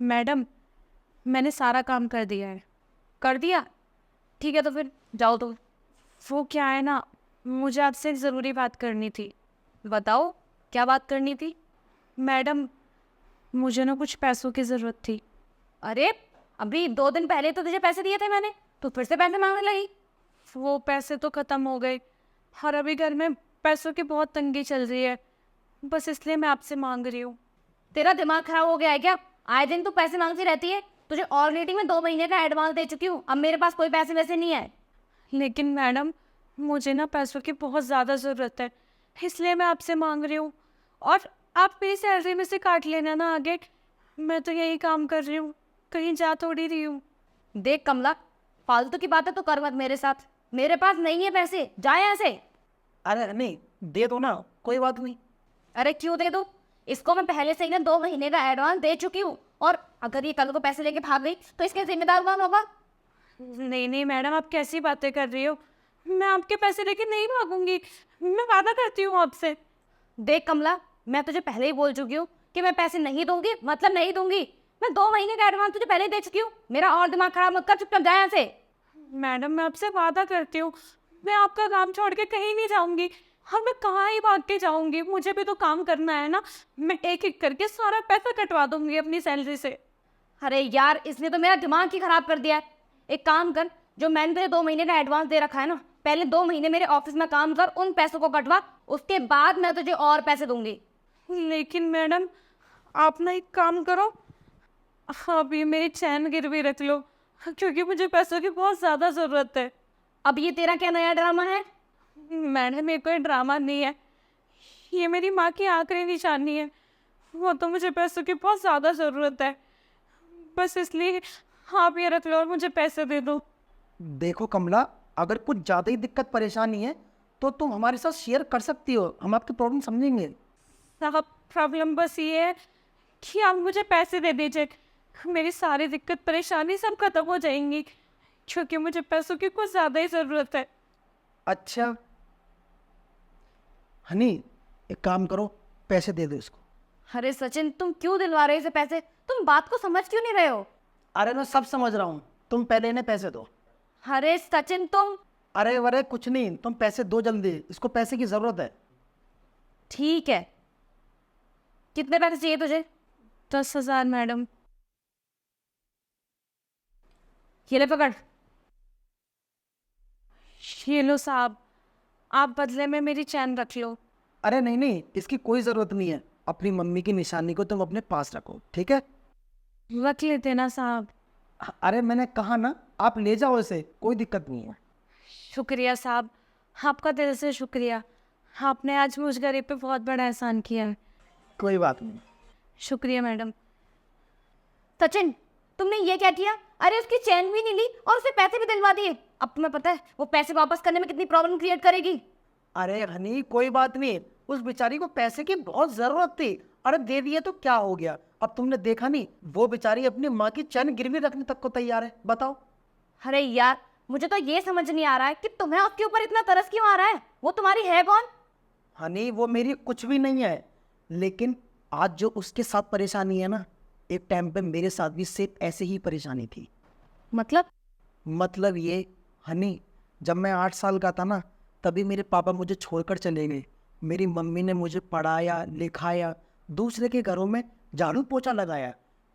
Madam, मैंने सारा काम कर दिया है। कर दिया? ठीक है, तो फिर जाओ तुम। वो क्या है ना, मुझे आपसे एक ज़रूरी बात करनी थी। बताओ, क्या बात करनी थी? मैडम, मुझे ना कुछ पैसों की ज़रूरत थी। अरे, अभी 2 दिन पहले तो तुझे पैसे दिए थे मैंने, तो फिर से पैसे मांगने लगी? वो पैसे तो ख़त्म हो गए और अभी घर में पैसों की बहुत तंगी चल रही है, बस इसलिए मैं आपसे मांग रही हूँ। तेरा दिमाग खराब हो गया है क्या? आए दिन तू पैसे मांगती रहती है। तुझे ऑलरेडी मैं 2 महीने का एडवांस दे चुकी हूँ, अब मेरे पास कोई पैसे वैसे नहीं है। लेकिन मैडम, मुझे ना पैसों की बहुत ज़्यादा ज़रूरत है, इसलिए मैं आपसे मांग रही हूँ। और आप मेरी सैलरी में से काट लेना ना आगे। मैं तो यही काम कर रही हूँ, कहीं जा थोड़ी रही हूँ। देख कमला, फालतू की बातें तो कर मत मेरे साथ। मेरे पास नहीं है पैसे, जाए यहाँ से। अरे नहीं, दे दो ना, कोई बात नहीं। अरे क्यों दे दूँ? इसको मैं पहले से ही ना 2 महीने का एडवांस दे चुकी हूँ, और अगर ये कल को पैसे लेके भाग गई तो इसके जिम्मेदार कौन होगा? नहीं नहीं मैडम, आप कैसी बातें कर रही हो? मैं आपके पैसे लेके नहीं भागूंगी, मैं वादा करती हूँ आपसे। देख कमला, मैं तुझे पहले ही बोल चुकी हूँ कि मैं पैसे नहीं दूंगी, मतलब नहीं दूंगी। मैं 2 महीने का एडवांस तुझे पहले ही दे चुकी हूँ। मेरा और दिमाग खराब मत कर, चुपचाप जा यहाँ से। मैडम, मैं आपसे वादा करती हूँ, मैं आपका काम छोड़ के कहीं नहीं जाऊंगी। और मैं कहाँ ही भाग के जाऊंगी, मुझे भी तो काम करना है ना। मैं एक एक करके सारा पैसा कटवा दूंगी अपनी सैलरी से। अरे यार, इसने तो मेरा दिमाग ही खराब कर दिया है। एक काम कर, जो मैंने तुझे 2 महीने का एडवांस दे रखा है ना, पहले 2 महीने मेरे ऑफिस में काम कर, उन पैसों को कटवा, उसके बाद मैं तुझे और पैसे दूंगी। लेकिन मैडम, आप ना एक काम करो, आप ये मेरी चैन गिरवी रख लो, क्योंकि मुझे पैसों की बहुत ज़्यादा ज़रूरत है। अब ये तेरा क्या नया ड्रामा है? मैडम, ये कोई ड्रामा नहीं है, ये मेरी माँ की आखिरी निशानी है। वो तो मुझे पैसों की बहुत ज़्यादा ज़रूरत है, बस इसलिए आप ये रख लो और मुझे पैसे दे दो। देखो कमला, अगर कुछ ज़्यादा ही दिक्कत परेशानी है तो तुम हमारे साथ शेयर कर सकती हो, हम आपकी प्रॉब्लम समझेंगे। साहब, प्रॉब्लम बस ये है कि आप मुझे पैसे दे दीजिए, मेरी सारी दिक्कत परेशानी सब खत्म हो जाएंगी, क्योंकि मुझे पैसों की कुछ ज़्यादा ही ज़रूरत है। अच्छा हनी, एक काम करो, पैसे दे दो इसको। अरे सचिन, तुम क्यों दिलवा रहे हो इसे पैसे? तुम बात को समझ क्यों नहीं रहे हो? अरे मैं सब समझ रहा हूँ, तुम पहले इन्हें पैसे दो। अरे सचिन तुम। अरे वरे कुछ नहीं, तुम पैसे दो जल्दी, इसको पैसे की ज़रूरत है। ठीक है, कितने पैसे चाहिए तुझे? 10,000 मैडम। ये ले पकड़। ये लो साहब, आप बदले में मेरी चैन रख लो। अरे नहीं नहीं, इसकी कोई ज़रूरत नहीं है, अपनी मम्मी की निशानी को तुम अपने पास रखो, ठीक है। रख लेते ना साहब। अरे मैंने कहा ना, आप ले जाओ इसे, कोई दिक्कत नहीं है। शुक्रिया साहब, आपका दिल से शुक्रिया। आपने आज मुझ गरीब पे बहुत बड़ा एहसान किया है। कोई बात नहीं। शुक्रिया मैडम। सचिन, तुमने ये क्या किया? अरे उसकी चैन भी नहीं ली और उसे पैसे भी दिलवा दिए। अब तुम्हें पता है वो पैसे वापस करने में कितनी प्रॉब्लम क्रिएट करेगी। अरे हनी, कोई बात नहीं, उस बेचारी को पैसे की बहुत ज़रूरत थी, अरे दे दिए तो क्या हो गया। अब तुमने देखा नहीं, वो बेचारी अपनी माँ की चैन गिरवी रखने तक को तैयार है, बताओ। अरे यार, मुझे तो ये समझ नहीं आ रहा है कि तुम्हें उसके ऊपर इतना तरस क्यों आ रहा है। वो तुम्हारी है कौन? हनी, वो मेरी कुछ भी नहीं है, लेकिन आज जो उसके साथ परेशानी है ना, एक टाइम पे मेरे साथ भी सिर्फ ऐसे ही परेशानी थी। मतलब ये हनी, जब मैं 8 साल का था ना, तभी मेरे पापा मुझे छोड़कर चले गए। मेरी मम्मी ने मुझे पढ़ाया लिखाया, दूसरे के घरों में झाड़ू पोछा लगाया,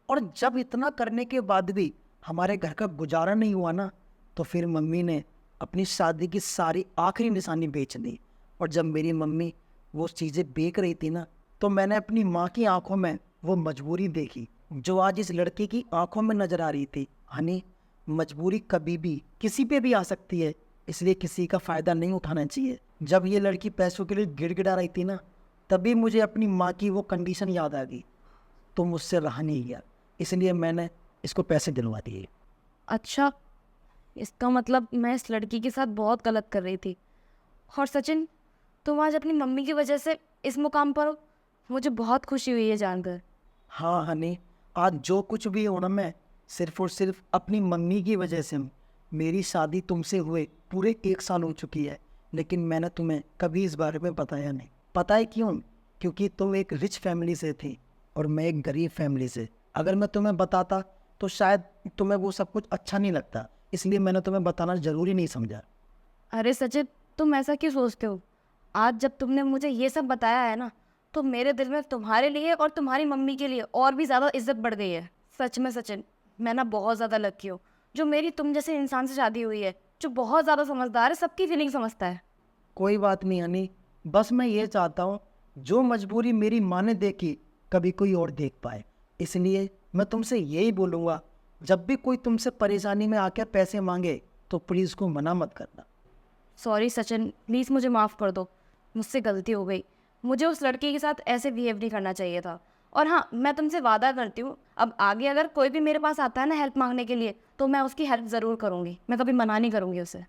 और जब इतना करने के बाद भी हमारे घर का गुजारा नहीं हुआ ना, तो फिर मम्मी ने अपनी शादी की सारी आखिरी निशानी बेच दी। और जब मेरी मम्मी वो चीज़ें बेच रही थी ना, तो मैंने अपनी माँ की आंखों में वो मजबूरी देखी, जो आज इस लड़के की आंखों में नजर आ रही थी। हनी, मजबूरी कभी भी किसी पे भी आ सकती है, इसलिए किसी का फ़ायदा नहीं उठाना चाहिए। जब ये लड़की पैसों के लिए गिड़गिड़ा रही थी ना, तभी मुझे अपनी माँ की वो कंडीशन याद आ गई, तो मुझसे रहा नहीं गया, इसलिए मैंने इसको पैसे दिलवा दिए। अच्छा, इसका मतलब मैं इस लड़की के साथ बहुत गलत कर रही थी। और सचिन, तुम आज अपनी मम्मी की वजह से इस मुकाम पर हो, मुझे बहुत खुशी हुई है जानकर। हाँ हनी, आज जो कुछ भी हो ना, मैं सिर्फ और सिर्फ अपनी मम्मी की वजह से हूँ। मेरी शादी तुमसे हुए पूरे 1 साल हो चुकी है, लेकिन मैंने तुम्हें कभी इस बारे में बताया नहीं। पता है क्यों? क्योंकि तुम एक रिच फैमिली से थी और मैं एक गरीब फैमिली से। अगर मैं तुम्हें बताता तो शायद तुम्हें वो सब कुछ अच्छा नहीं लगता, इसलिए मैंने तुम्हें बताना ज़रूरी नहीं समझा। अरे सचिन, तुम ऐसा क्यों सोचते हो? आज जब तुमने मुझे ये सब बताया है ना, तो मेरे दिल में तुम्हारे लिए और तुम्हारी मम्मी के लिए और भी ज़्यादा इज्जत बढ़ गई है। सच में सचिन, मैं ना बहुत ज़्यादा लकी हूँ जो मेरी तुम जैसे इंसान से शादी हुई है, जो बहुत ज़्यादा समझदार है, सबकी फीलिंग समझता है। कोई बात नहीं हनी, बस मैं ये चाहता हूँ जो मजबूरी मेरी माँ ने देखी कभी कोई और देख पाए। इसलिए मैं तुमसे यही बोलूँगा, जब भी कोई तुमसे परेशानी में आकर पैसे मांगे तो प्लीज़ उसको मना मत करना। सॉरी सचिन, प्लीज़ मुझे माफ़ कर दो, मुझसे गलती हो गई। मुझे उस लड़के के साथ ऐसे बिहेव नहीं करना चाहिए था। और हाँ, मैं तुमसे वादा करती हूँ, अब आगे अगर कोई भी मेरे पास आता है ना हेल्प मांगने के लिए, तो मैं उसकी हेल्प ज़रूर करूँगी। मैं कभी मना नहीं करूँगी उसे।